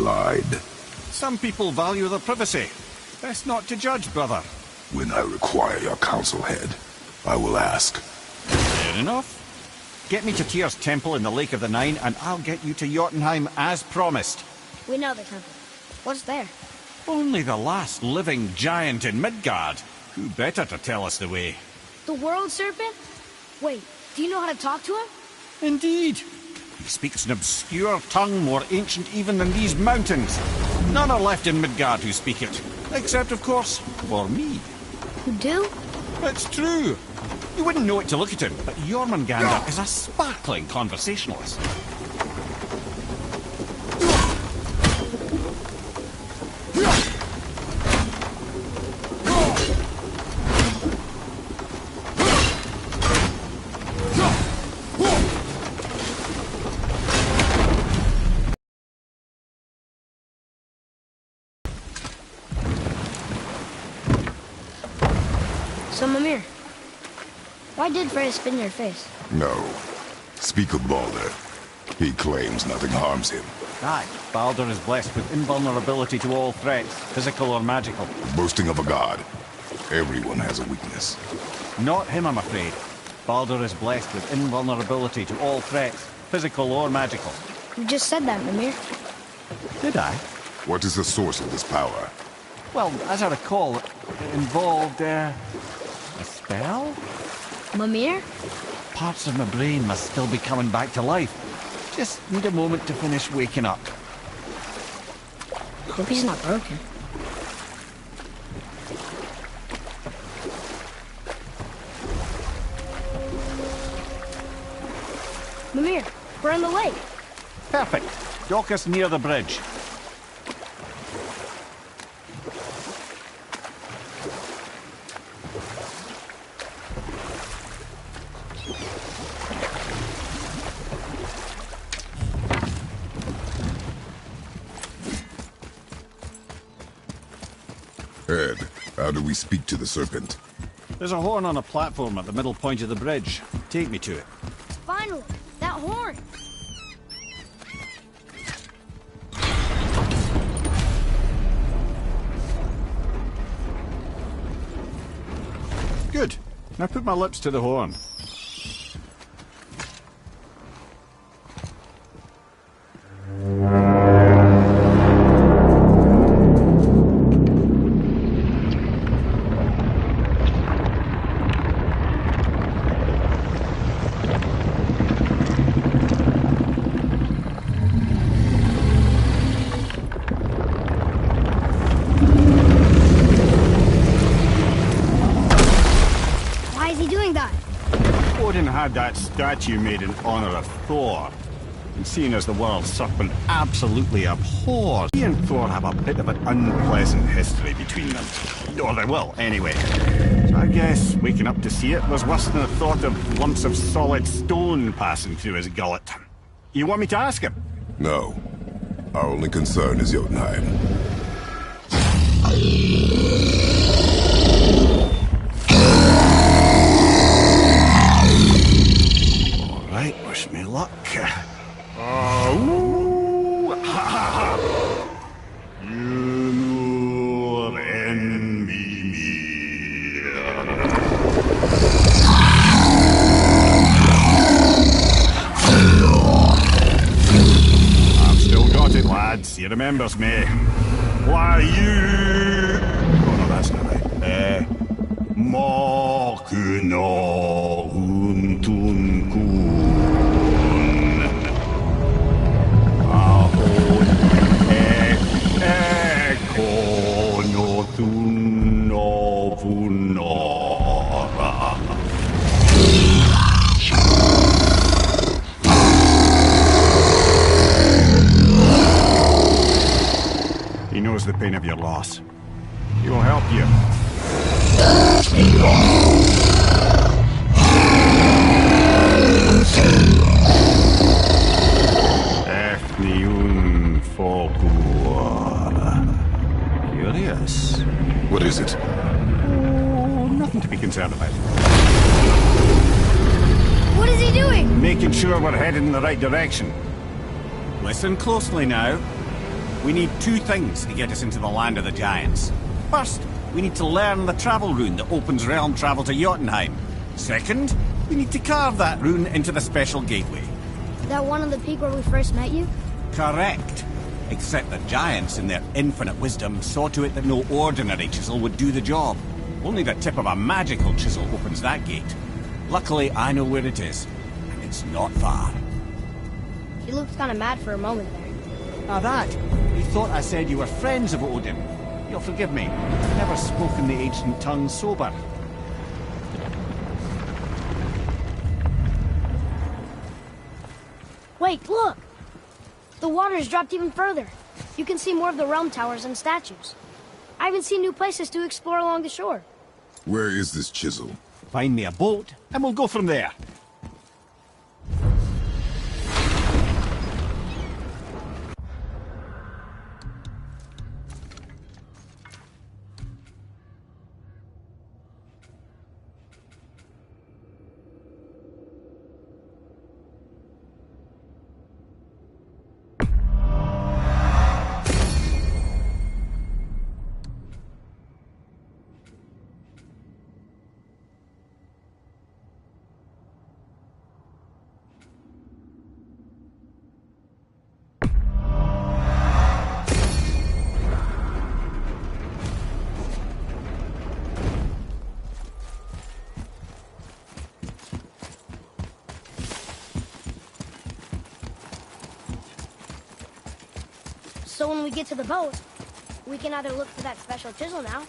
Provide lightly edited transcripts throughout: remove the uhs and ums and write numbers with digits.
lied. Some people value their privacy. Best not to judge, brother. When I require your counsel, Head, I will ask. Fair enough. Get me to Tyr's temple in the Lake of the Nine, and I'll get you to Jotunheim as promised. We know the temple. What's there? Only the last living giant in Midgard. Who better to tell us the way? The World Serpent? Wait, do you know how to talk to him? Indeed. He speaks an obscure tongue more ancient even than these mountains. None are left in Midgard who speak it. Except, of course, for me. You do? It's true. You wouldn't know it to look at him, but Jormungandr is a sparkling conversationalist. So, Mimir, why did Freya spin your face? No. Speak of Baldur. He claims nothing harms him. Aye, Baldur is blessed with invulnerability to all threats, physical or magical. Boasting of a god. Everyone has a weakness. Not him, I'm afraid. Baldur is blessed with invulnerability to all threats, physical or magical. You just said that, Mimir. Did I? What is the source of this power? Well, as I recall, it involved, a spell? Mimir? Parts of my brain must still be coming back to life. Just need a moment to finish waking up. Hope he's not broken. Mimir, we're on the lake. Perfect. Dock us near the bridge. Ed, how do we speak to the serpent? There's a horn on a platform at the middle point of the bridge. Take me to it. Finally, that horn. Good. Now put my lips to the horn. Odin had that statue made in honor of Thor. And seeing as the world serpent absolutely abhors, he and Thor have a bit of an unpleasant history between them. Or they will, anyway. So I guess waking up to see it was worse than the thought of lumps of solid stone passing through his gullet. You want me to ask him? No. Our only concern is Jotunheim. Right, wish me luck. Ooh, ha, ha, ha. You envy me. I've still got it, lads. He remembers me. Why you? Oh no, that's not right. Mokuno Untunkun. Ahon Ekono Tunovunora. He knows the pain of your loss. He will help you. Efniun Fogur. Curious. What is it? Oh, nothing to be concerned about. What is he doing? Making sure we're headed in the right direction. Listen closely now. We need two things to get us into the land of the giants. First, we need to learn the travel rune that opens realm travel to Jotunheim. Second, we need to carve that rune into the special gateway. That one on the peak where we first met you? Correct. Except the giants, in their infinite wisdom, saw to it that no ordinary chisel would do the job. Only the tip of a magical chisel opens that gate. Luckily, I know where it is, and it's not far. You looked kind of mad for a moment there. Now that, you thought I said you were friends of Odin. You'll forgive me. I've never spoken the ancient tongue sober. Wait, look! The water's dropped even further. You can see more of the realm towers and statues. I even see new places to explore along the shore. Where is this chisel? Find me a boat, and we'll go from there. So when we get to the boat, we can either look for that special chisel now,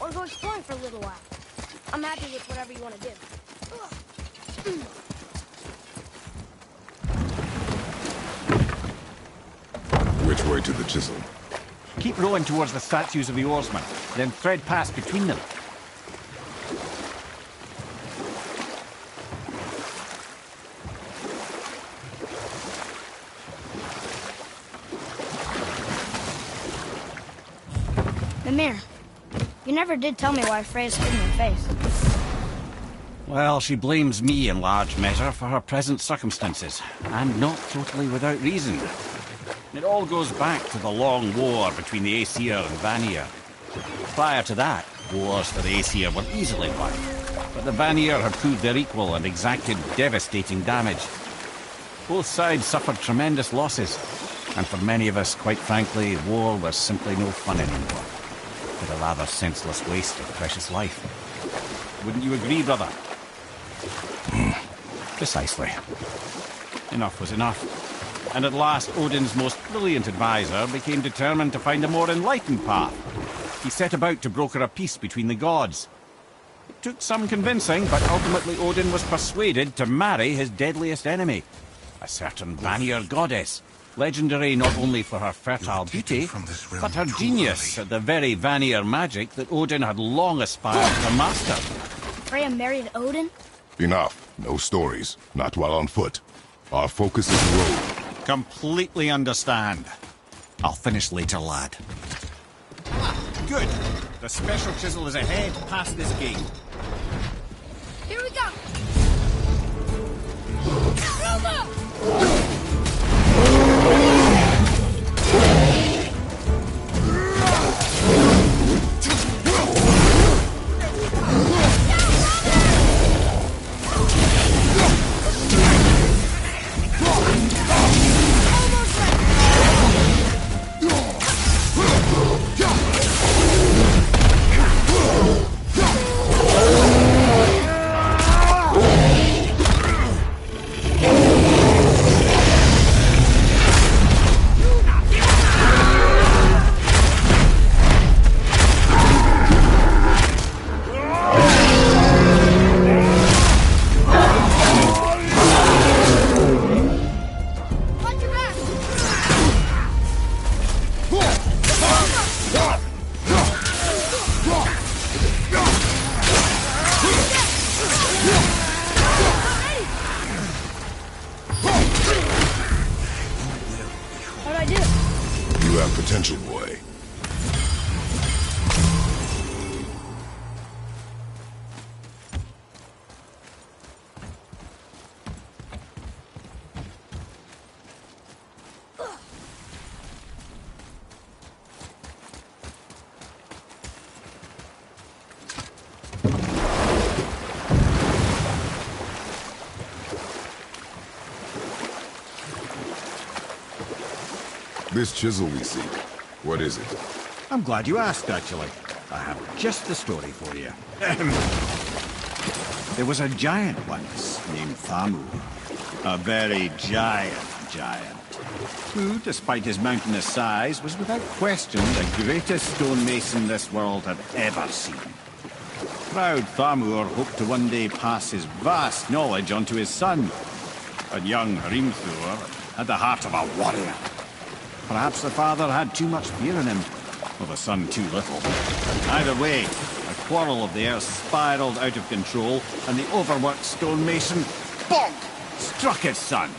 or go exploring for a little while. I'm happy with whatever you want to do. Which way to the chisel? Keep rowing towards the statues of the oarsmen, then thread past between them. Mimir, you never did tell me why Freya's hidden her face. Well, she blames me in large measure for her present circumstances, and not totally without reason. It all goes back to the long war between the Aesir and Vanir. Prior to that, wars for the Aesir were easily won, but the Vanir had proved their equal and exacted devastating damage. Both sides suffered tremendous losses, and for many of us, quite frankly, war was simply no fun anymore. But a rather senseless waste of precious life. Wouldn't you agree, brother? Precisely. Enough was enough. And at last, Odin's most brilliant advisor became determined to find a more enlightened path. He set about to broker a peace between the gods. It took some convincing, but ultimately Odin was persuaded to marry his deadliest enemy, a certain Vanir goddess, legendary not only for her fertile beauty, but her genius at the very Vanir magic that Odin had long aspired to master. Freya married Odin? Enough. No stories. Not while on foot. Our focus is the road. Completely understand. I'll finish later, lad. Good. The special chisel is ahead, past this gate. Here we go! Roma! Potential, boy. This chisel we seek, what is it? I'm glad you asked, actually. I have just the story for you. There was a giant once named Thamur. A very giant, who, despite his mountainous size, was without question the greatest stonemason this world had ever seen. Proud Thamur hoped to one day pass his vast knowledge on to his son. But young Hrimthur had the heart of a warrior. Perhaps the father had too much fear in him, or the son too little. Either way, a quarrel of theirs spiraled out of control, and the overworked stonemason, bonk, struck his son.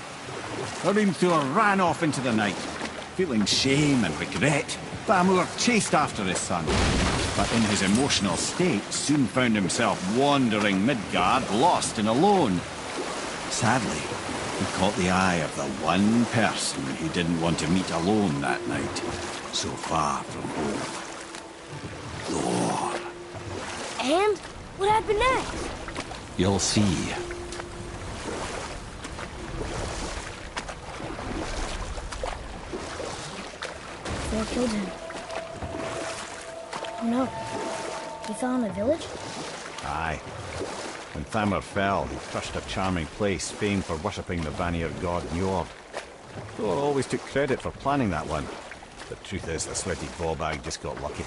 Hrimthur ran off into the night. Feeling shame and regret, Thamur chased after his son, but in his emotional state soon found himself wandering Midgard, lost and alone. Sadly, he caught the eye of the one person he didn't want to meet alone that night, so far from home. Thor. And? What happened next? You'll see. Thor killed him. Oh no. He fell in a village? Aye. When Thamur fell, he crushed a charming place famed for worshipping the Vanir god Njord. Thor always took credit for planning that one. The truth is, the sweaty ballbag just got lucky.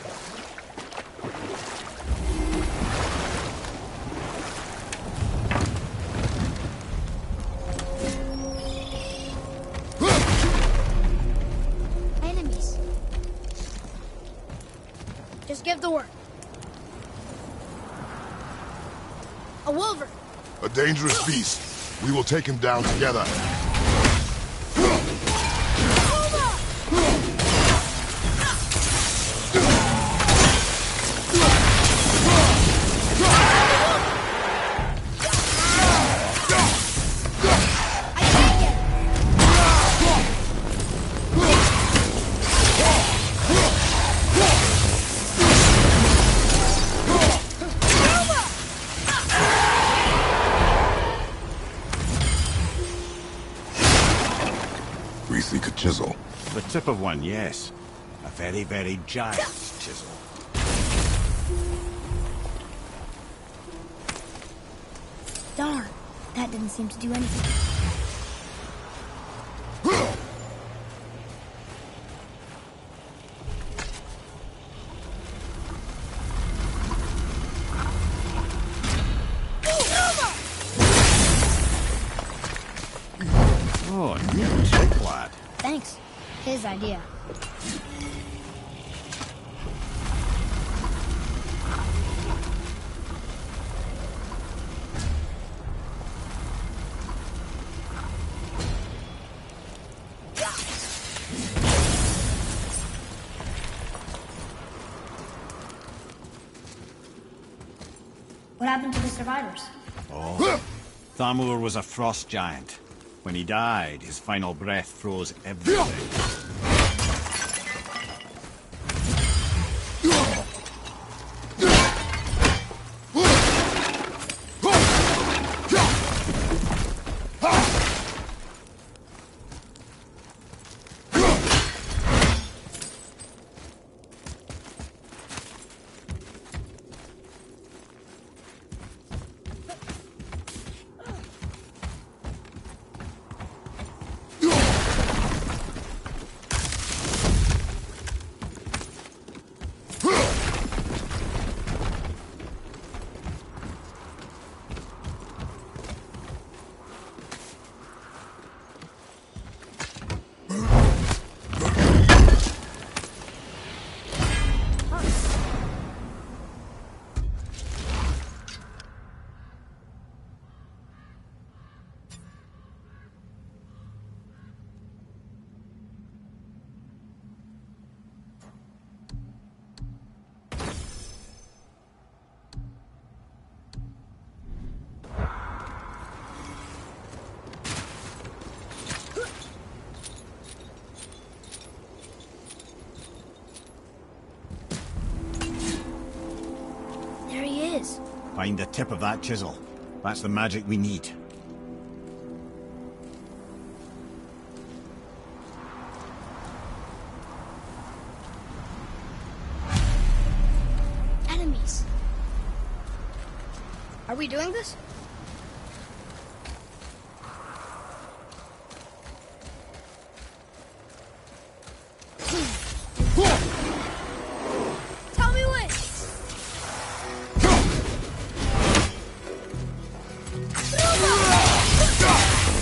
Enemies. Just give the word. A wolver. A dangerous beast. We will take him down together. We seek a chisel. The tip of one, yes. A very, very giant chisel. Darn. That didn't seem to do anything. Oh, new trick, lad. Thanks. His idea. What happened to the survivors? Oh. Thamur was a frost giant. When he died, his final breath froze everything. Find the tip of that chisel. That's the magic we need. Are we doing this? Tell me when!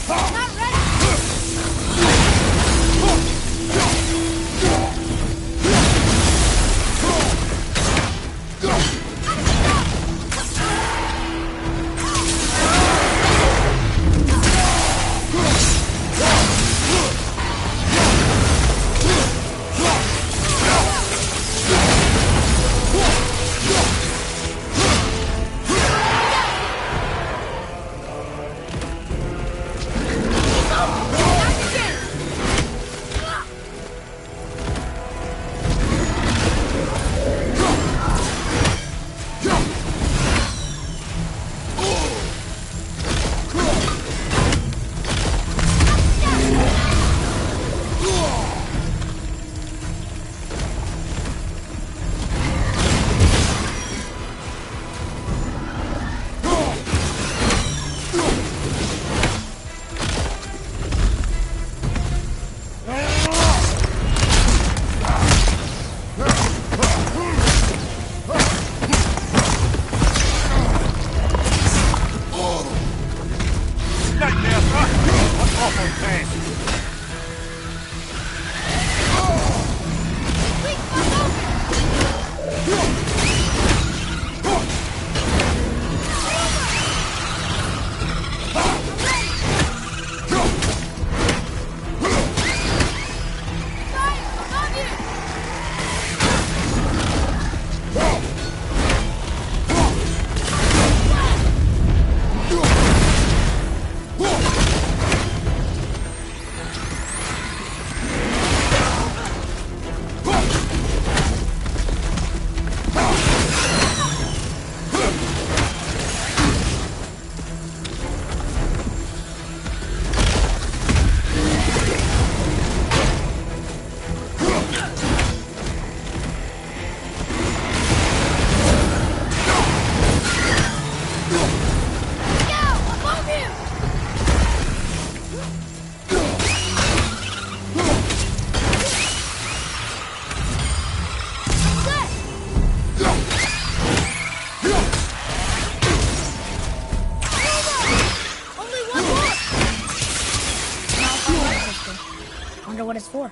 Not ready! Wonder what it's for.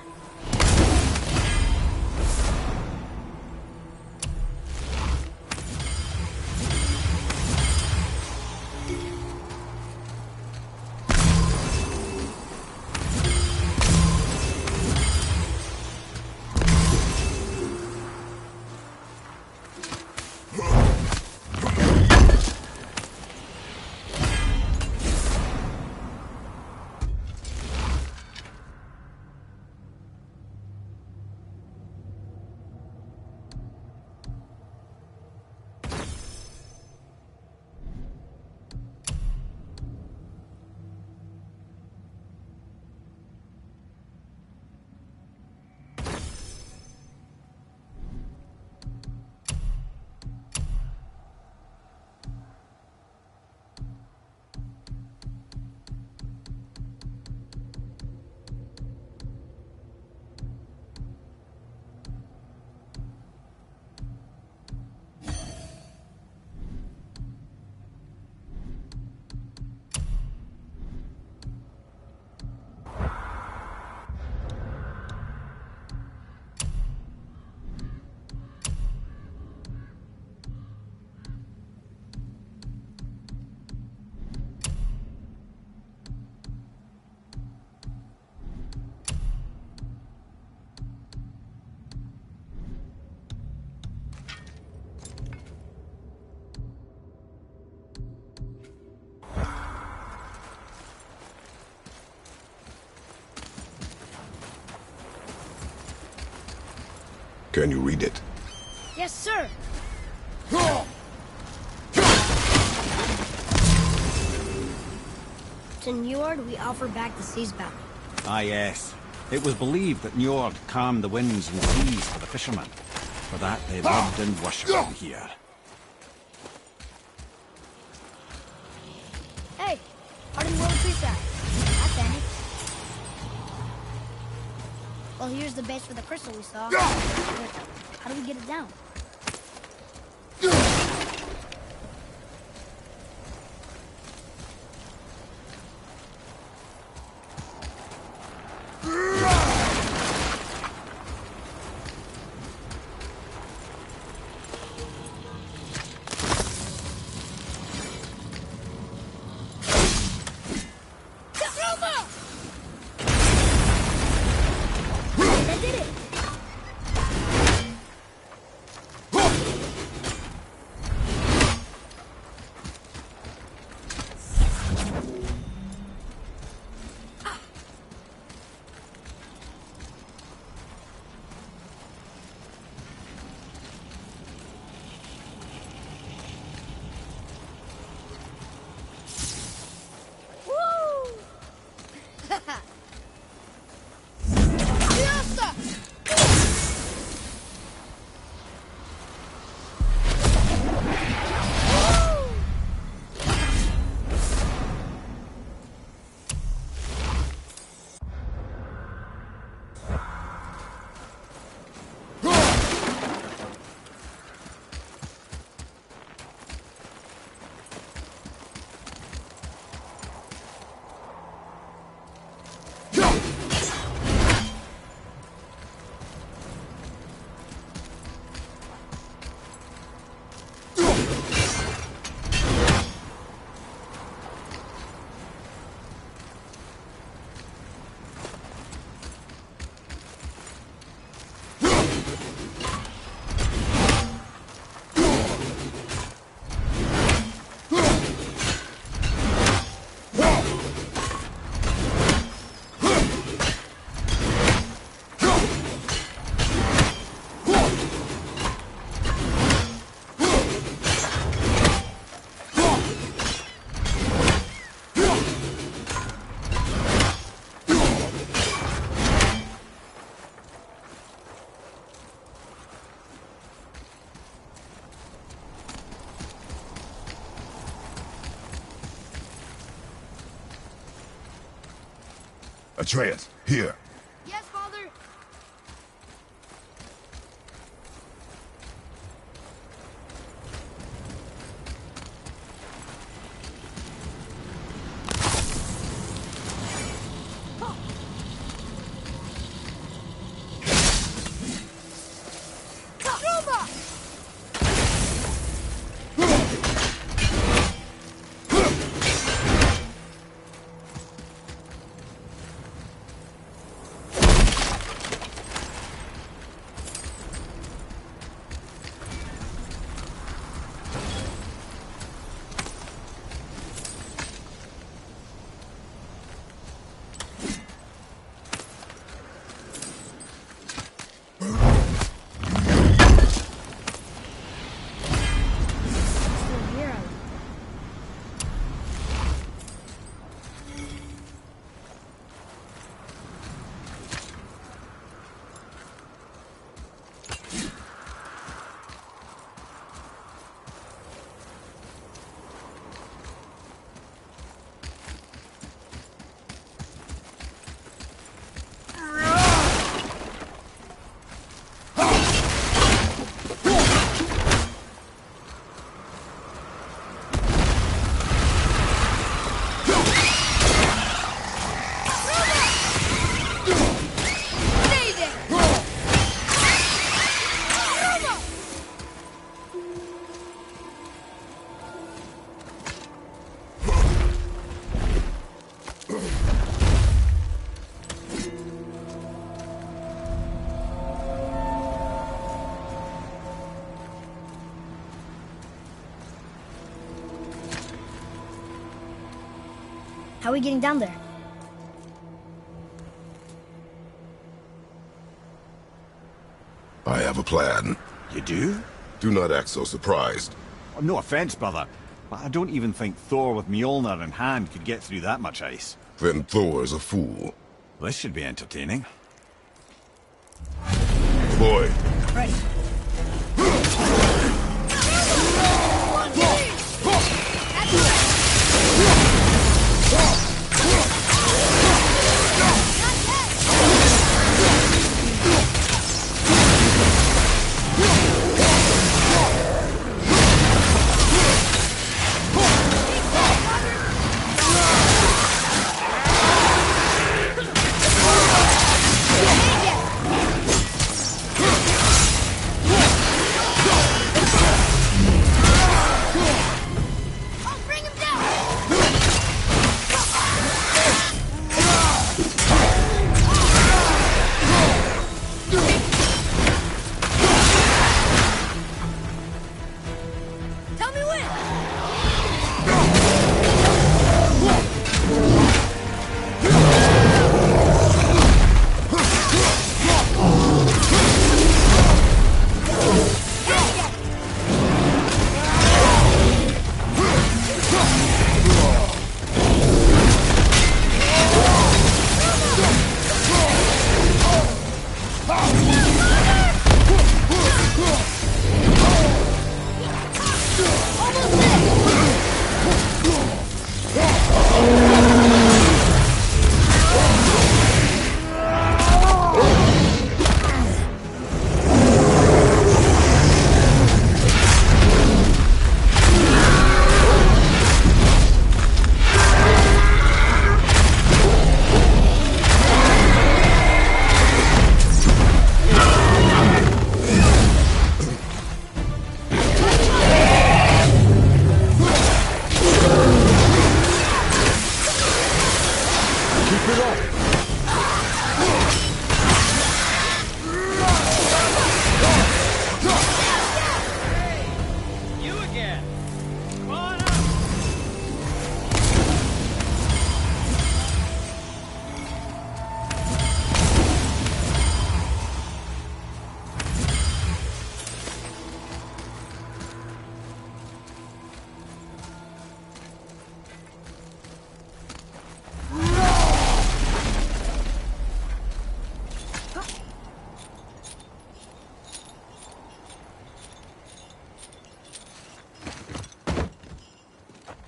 Can you read it? Yes, sir. To Njord, we offer back the sea's bounty. Ah, yes. It was believed that Njord calmed the winds and seas for the fishermen. For that, they loved and worshipped him here. Hey, Arden World Tree Side. That's handy. Well, here's the base for the crystal we saw. Wait, how do we get it down? That did it! Atreus, here. Yes, Father. How are we getting down there? I have a plan. You do? Do not act so surprised. No offense, brother, but I don't even think Thor with Mjolnir in hand could get through that much ice. Then Thor's a fool. This should be entertaining. Boy, Ready. That's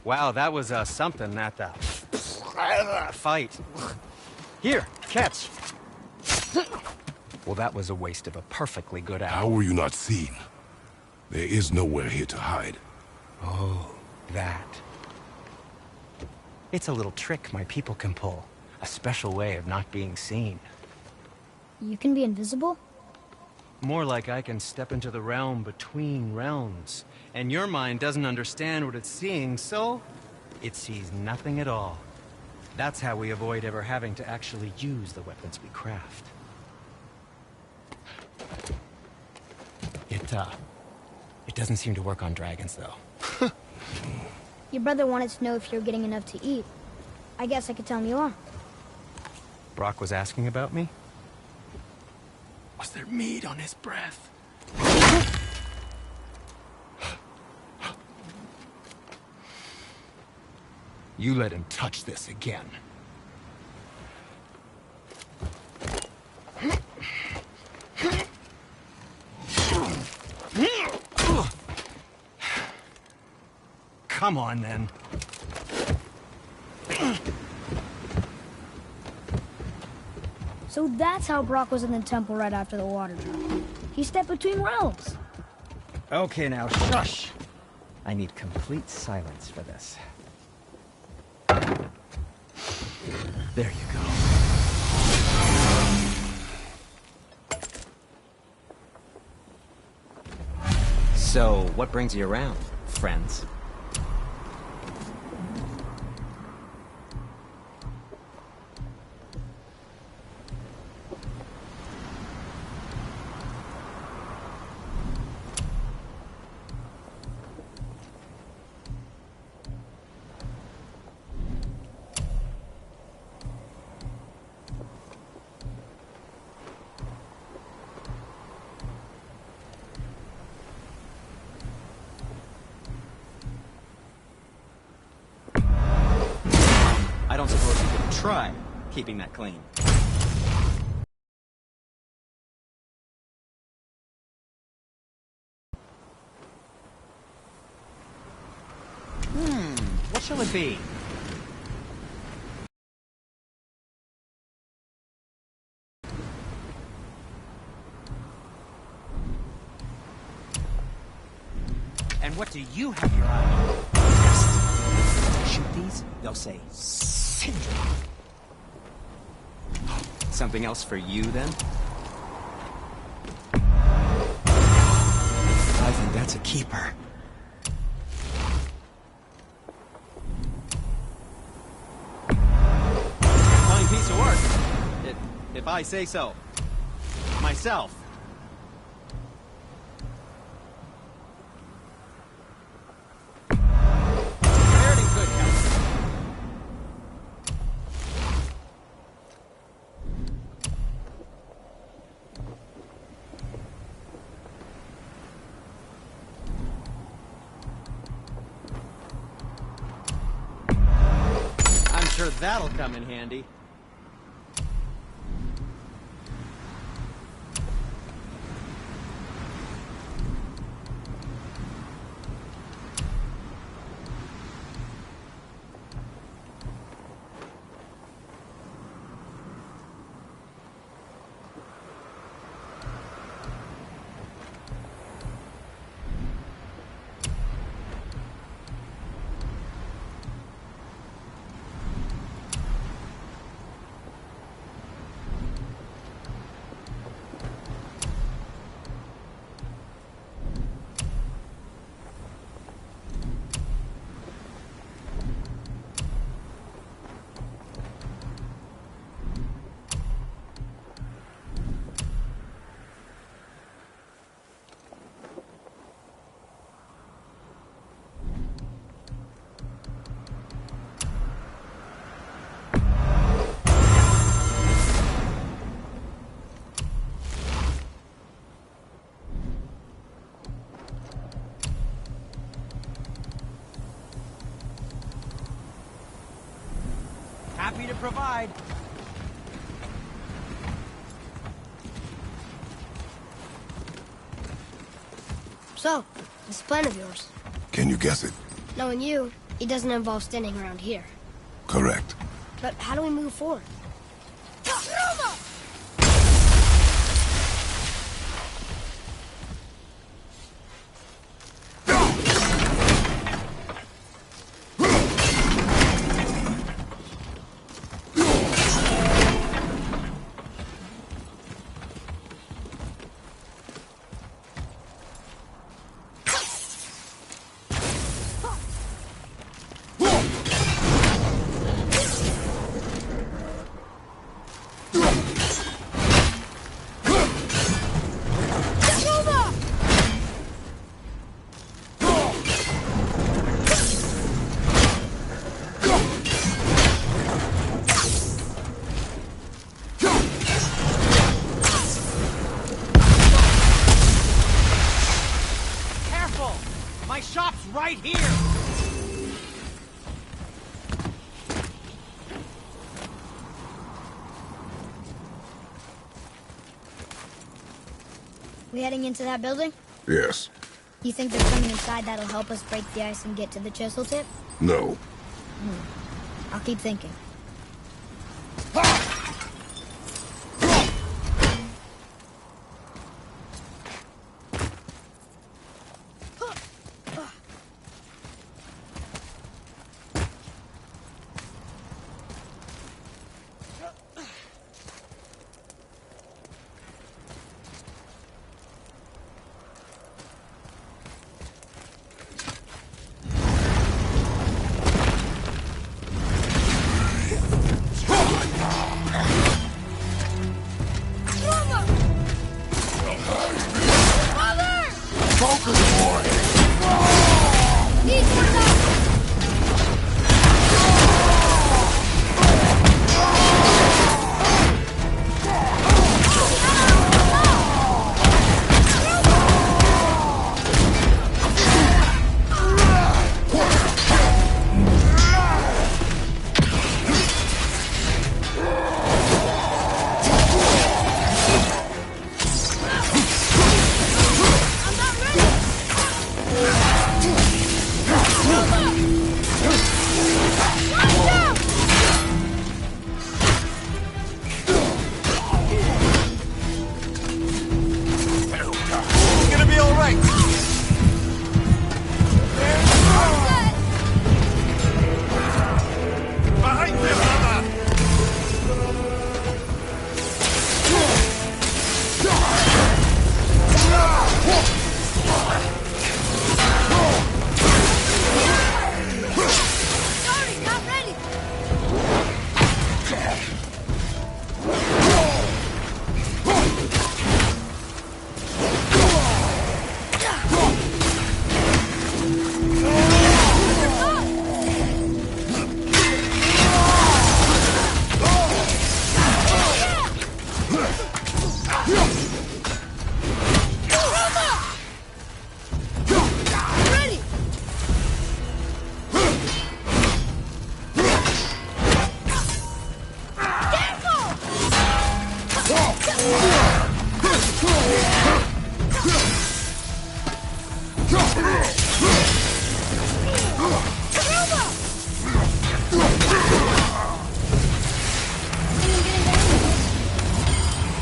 Wow, that was something, that fight. Here, catch. Well, that was a waste of a perfectly good How hour. were you not seen? There is nowhere here to hide. Oh, that. It's a little trick my people can pull. A special way of not being seen. You can be invisible? More like I can step into the realm between realms. And your mind doesn't understand what it's seeing, so it sees nothing at all. That's how we avoid ever having to actually use the weapons we craft. It doesn't seem to work on dragons, though. Your brother wanted to know if you're getting enough to eat. I guess I could tell him you are. Brock was asking about me? Was there meat on his breath? You let him touch this again. Come on, then. So that's how Brock was in the temple right after the water drop. He stepped between realms. Okay, now, shush! I need complete silence for this. There you go. So, what brings you around, friends? I don't suppose you could try keeping that clean. What shall it be? And what do you have your eye on? Shoot these, they'll say, Syndrome. Something else for you, then? I think that's a keeper. Fine piece of work. If I say so. Myself. Fared in good health. I'm sure that'll come in handy. Happy to provide. So, this plan of yours. Can you guess it? Knowing you, It doesn't involve standing around here. Correct. But how do we move forward? My shop's right here! We heading into that building? Yes. You think there's something inside that'll help us break the ice and get to the chisel tip? No. I'll keep thinking.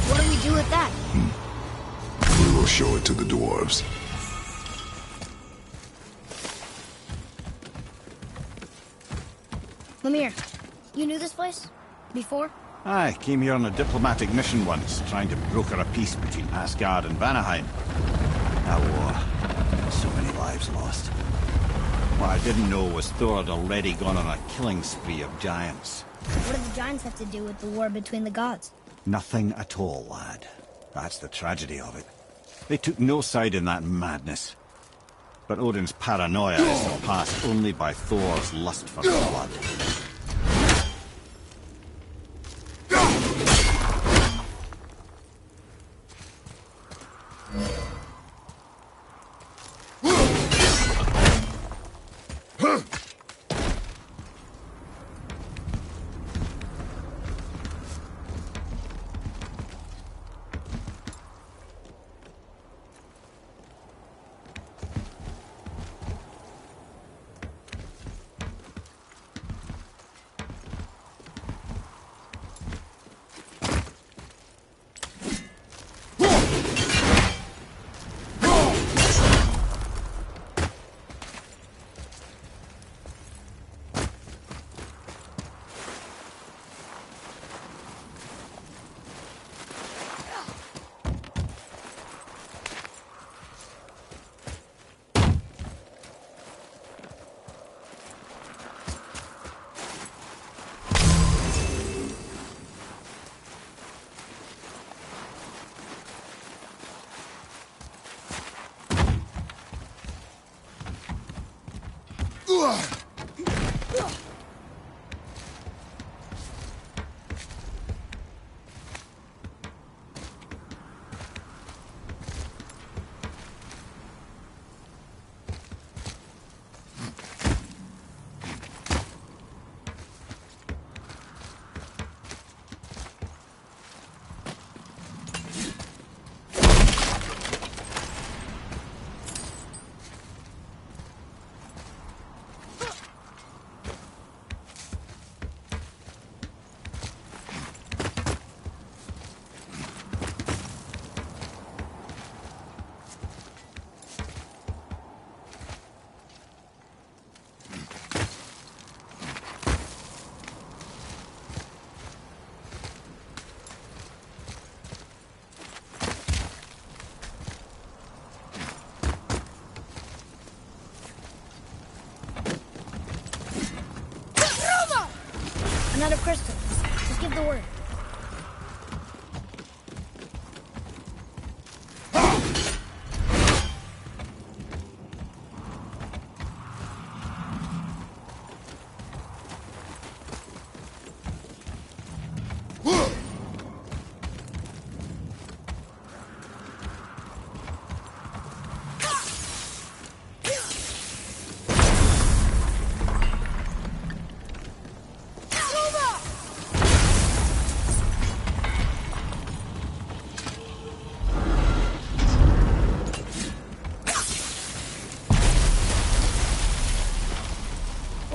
What do we do with that? We will show it to the dwarves. Lemire, you knew this place? Before? I came here on a diplomatic mission once, trying to broker a peace between Asgard and Vanaheim. That war. So many lives lost. What I didn't know was Thor had already gone on a killing spree of giants. What do the giants have to do with the war between the gods? Nothing at all, lad. That's the tragedy of it. They took no side in that madness. But Odin's paranoia is surpassed only by Thor's lust for blood. Another crystal. Just give the word.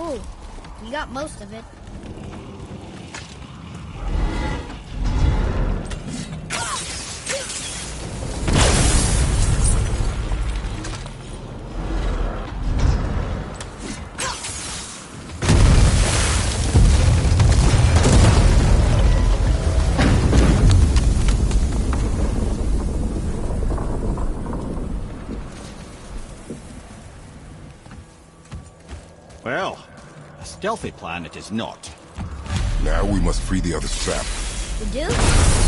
Ooh, you got most of it. Well, a stealthy plan it is not. Now we must free the other trap. We do?